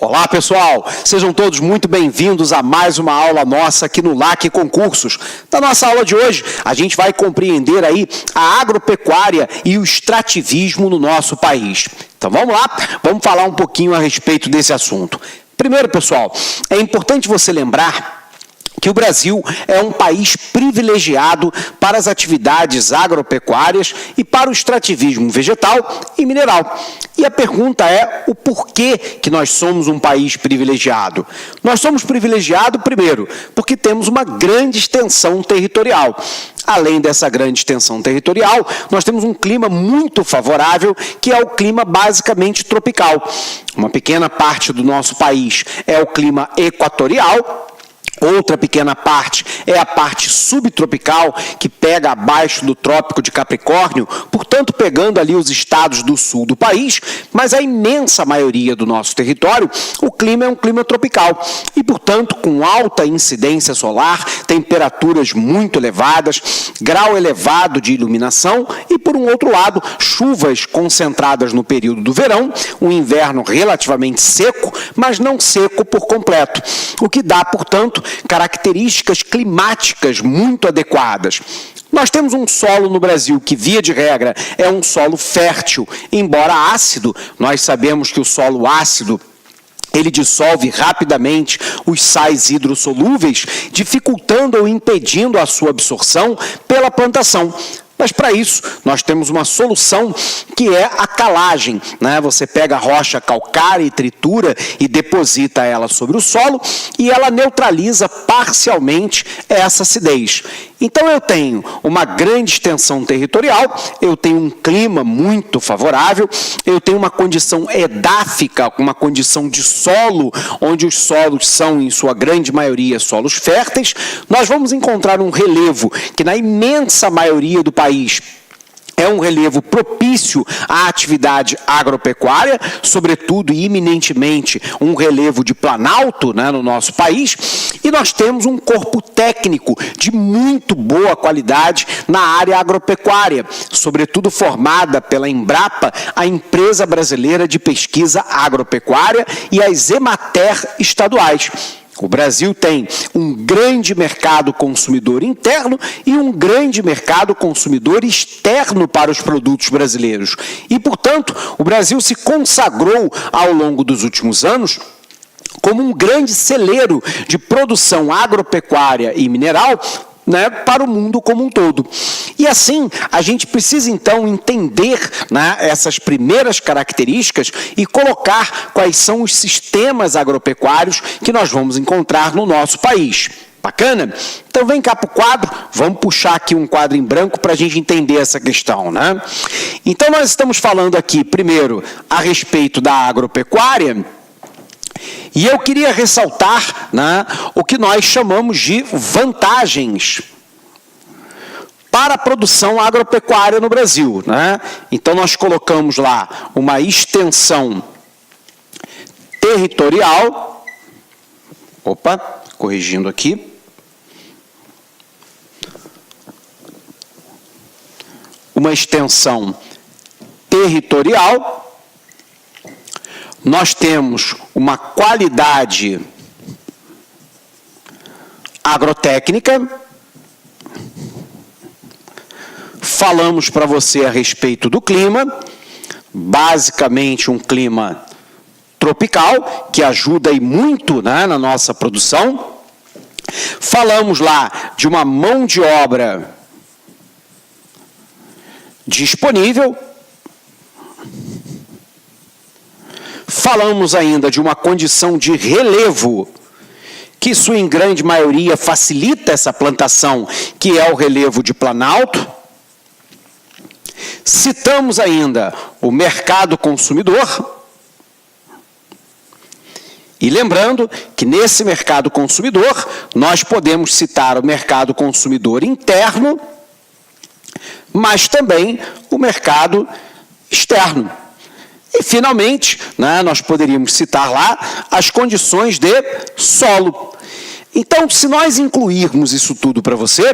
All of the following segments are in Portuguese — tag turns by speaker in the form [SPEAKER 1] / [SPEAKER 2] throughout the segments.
[SPEAKER 1] Olá pessoal, sejam todos muito bem-vindos a mais uma aula nossa aqui no LAC Concursos. Na nossa aula de hoje, a gente vai compreender aí a agropecuária e o extrativismo no nosso país. Então vamos lá, vamos falar um pouquinho a respeito desse assunto. Primeiro pessoal, é importante você lembrar que o Brasil é um país privilegiado para as atividades agropecuárias e para o extrativismo vegetal e mineral. E a pergunta é o porquê que nós somos um país privilegiado. Nós somos privilegiados, primeiro, porque temos uma grande extensão territorial. Além dessa grande extensão territorial, nós temos um clima muito favorável, que é o clima basicamente tropical. Uma pequena parte do nosso país é o clima equatorial. Outra pequena parte é a parte subtropical, que pega abaixo do Trópico de Capricórnio, portanto pegando ali os estados do sul do país, mas a imensa maioria do nosso território, o clima é um clima tropical e, portanto, com alta incidência solar, temperaturas muito elevadas, grau elevado de iluminação e, por um outro lado, chuvas concentradas no período do verão, um inverno relativamente seco, mas não seco por completo, o que dá, portanto, características climáticas muito adequadas. Nós temos um solo no Brasil que, via de regra, é um solo fértil, embora ácido. Nós sabemos que o solo ácido ele dissolve rapidamente os sais hidrossolúveis, dificultando ou impedindo a sua absorção pela plantação. Mas para isso, nós temos uma solução que é a calagem, né? Você pega a rocha calcária e tritura e deposita ela sobre o solo e ela neutraliza parcialmente essa acidez. Então eu tenho uma grande extensão territorial, eu tenho um clima muito favorável, eu tenho uma condição edáfica, uma condição de solo, onde os solos são, em sua grande maioria, solos férteis. Nós vamos encontrar um relevo que, na imensa maioria do país, é um relevo propício à atividade agropecuária, sobretudo e iminentemente um relevo de planalto, né, no nosso país, e nós temos um corpo técnico de muito boa qualidade na área agropecuária, sobretudo formada pela Embrapa, a empresa brasileira de pesquisa agropecuária, e as Emater estaduais. O Brasil tem um grande mercado consumidor interno e um grande mercado consumidor externo para os produtos brasileiros. E, portanto, o Brasil se consagrou ao longo dos últimos anos como um grande celeiro de produção agropecuária e mineral, né, para o mundo como um todo. E assim, a gente precisa então entender, né, essas primeiras características e colocar quais são os sistemas agropecuários que nós vamos encontrar no nosso país. Bacana? Então vem cá para o quadro, vamos puxar aqui um quadro em branco para a gente entender essa questão, né? Então nós estamos falando aqui, primeiro, a respeito da agropecuária. E eu queria ressaltar, né, o que nós chamamos de vantagens para a produção agropecuária no Brasil, né? Então nós colocamos lá uma extensão territorial, corrigindo aqui, uma extensão territorial. Nós temos uma qualidade agrotécnica. Falamos para você a respeito do clima, basicamente um clima tropical, que ajuda e muito, né, na nossa produção. Falamos lá de uma mão de obra disponível. Falamos ainda de uma condição de relevo, que isso em grande maioria facilita essa plantação, que é o relevo de planalto. Citamos ainda o mercado consumidor. E lembrando que nesse mercado consumidor, nós podemos citar o mercado consumidor interno, mas também o mercado externo. E, finalmente, né, nós poderíamos citar lá as condições de solo. Então, se nós incluirmos isso tudo para você,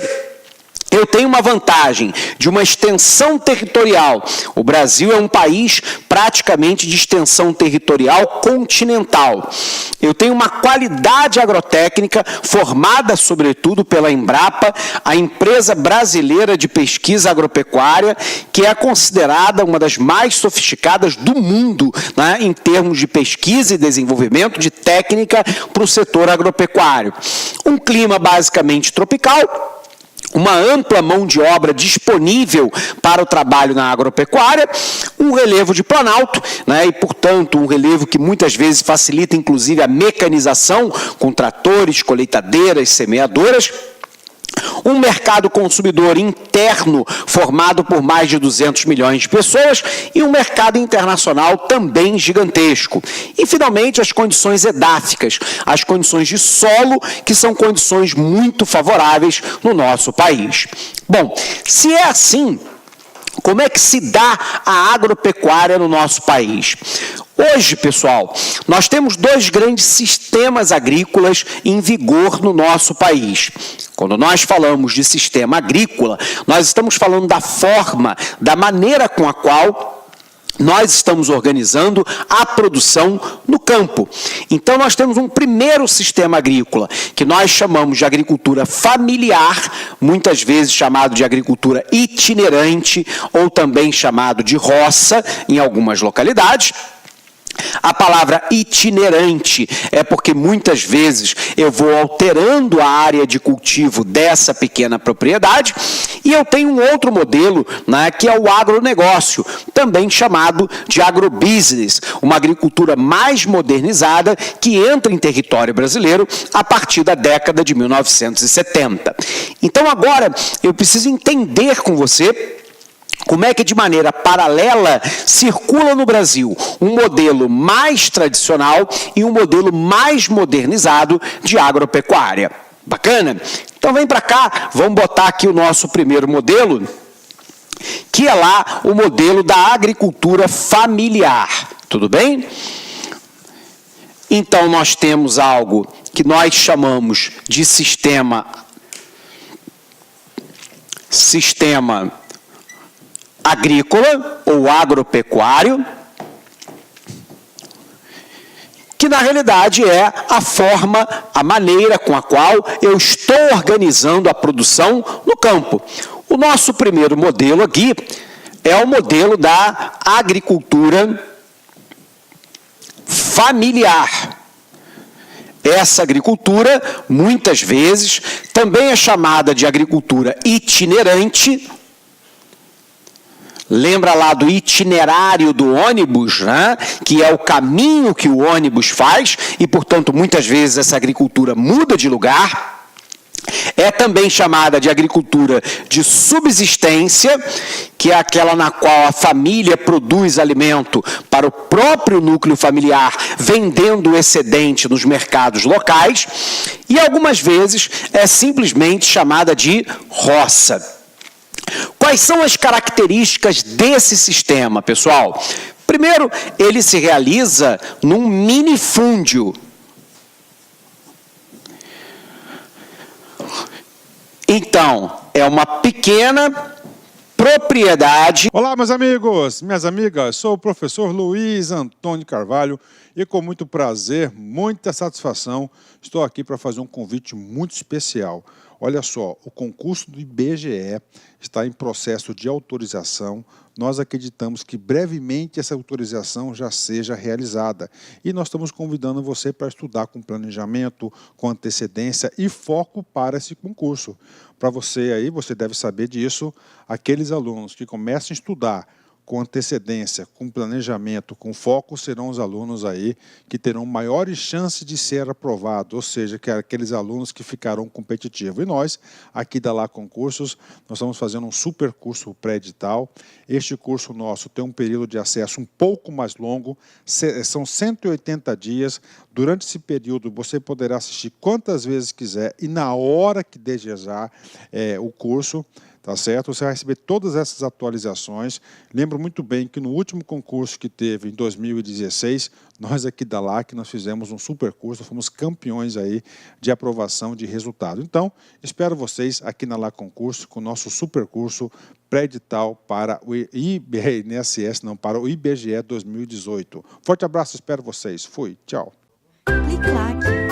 [SPEAKER 1] eu tenho uma vantagem de uma extensão territorial. O Brasil é um país praticamente de extensão territorial continental. Eu tenho uma qualidade agrotécnica formada, sobretudo, pela Embrapa, a empresa brasileira de pesquisa agropecuária, que é considerada uma das mais sofisticadas do mundo, né, em termos de pesquisa e desenvolvimento de técnica para o setor agropecuário. Um clima basicamente tropical, uma ampla mão de obra disponível para o trabalho na agropecuária, um relevo de planalto, né, e, portanto, um relevo que muitas vezes facilita, inclusive, a mecanização com tratores, colheitadeiras, semeadoras, um mercado consumidor interno formado por mais de 200 milhões de pessoas e um mercado internacional também gigantesco. E, finalmente, as condições edáficas, as condições de solo, que são condições muito favoráveis no nosso país. Bom, se é assim, como é que se dá a agropecuária no nosso país? Hoje, pessoal, nós temos dois grandes sistemas agrícolas em vigor no nosso país. Quando nós falamos de sistema agrícola, nós estamos falando da forma, da maneira com a qual nós estamos organizando a produção no campo. Então, nós temos um primeiro sistema agrícola, que nós chamamos de agricultura familiar, muitas vezes chamado de agricultura itinerante, ou também chamado de roça, em algumas localidades. A palavra itinerante é porque muitas vezes eu vou alterando a área de cultivo dessa pequena propriedade, e eu tenho um outro modelo, né, que é o agronegócio, também chamado de agrobusiness, uma agricultura mais modernizada que entra em território brasileiro a partir da década de 1970. Então agora eu preciso entender com você como é que, de maneira paralela, circula no Brasil um modelo mais tradicional e um modelo mais modernizado de agropecuária. Bacana? Então vem para cá, vamos botar aqui o nosso primeiro modelo, que é lá o modelo da agricultura familiar. Tudo bem? Então nós temos algo que nós chamamos de sistema agrícola ou agropecuário, que na realidade é a forma, a maneira com a qual eu estou organizando a produção no campo. O nosso primeiro modelo aqui é o modelo da agricultura familiar. Essa agricultura, muitas vezes, também é chamada de agricultura itinerante. Lembra lá do itinerário do ônibus, né? Que é o caminho que o ônibus faz e, portanto, muitas vezes essa agricultura muda de lugar. É também chamada de agricultura de subsistência, que é aquela na qual a família produz alimento para o próprio núcleo familiar, vendendo o excedente nos mercados locais. E algumas vezes é simplesmente chamada de roça. Quais são as características desse sistema, pessoal? Primeiro, ele se realiza num minifúndio. Então, é uma pequena propriedade.
[SPEAKER 2] Olá, meus amigos, minhas amigas, sou o professor Luiz Antônio Carvalho e com muito prazer, muita satisfação, estou aqui para fazer um convite muito especial. Olha só, o concurso do IBGE está em processo de autorização. Nós acreditamos que brevemente essa autorização já seja realizada. E nós estamos convidando você para estudar com planejamento, com antecedência e foco para esse concurso. Para você aí, você deve saber disso, aqueles alunos que começam a estudar com antecedência, com planejamento, com foco, serão os alunos aí que terão maiores chances de ser aprovados, ou seja, que é aqueles alunos que ficarão competitivos. E nós, aqui da Lá Concursos, nós estamos fazendo um super curso pré-edital. Este curso nosso tem um período de acesso um pouco mais longo, são 180 dias. Durante esse período, você poderá assistir quantas vezes quiser e na hora que desejar o curso. tá certo? Você vai receber todas essas atualizações. Lembro muito bem que no último concurso que teve em 2016, nós aqui da LAC, nós fizemos um super curso, fomos campeões aí de aprovação de resultado. Então, espero vocês aqui na LAC Concurso com o nosso super curso pré-edital para o INSS, não, para o IBGE 2018. Forte abraço, espero vocês. Fui, tchau.
[SPEAKER 3] Clique Lac.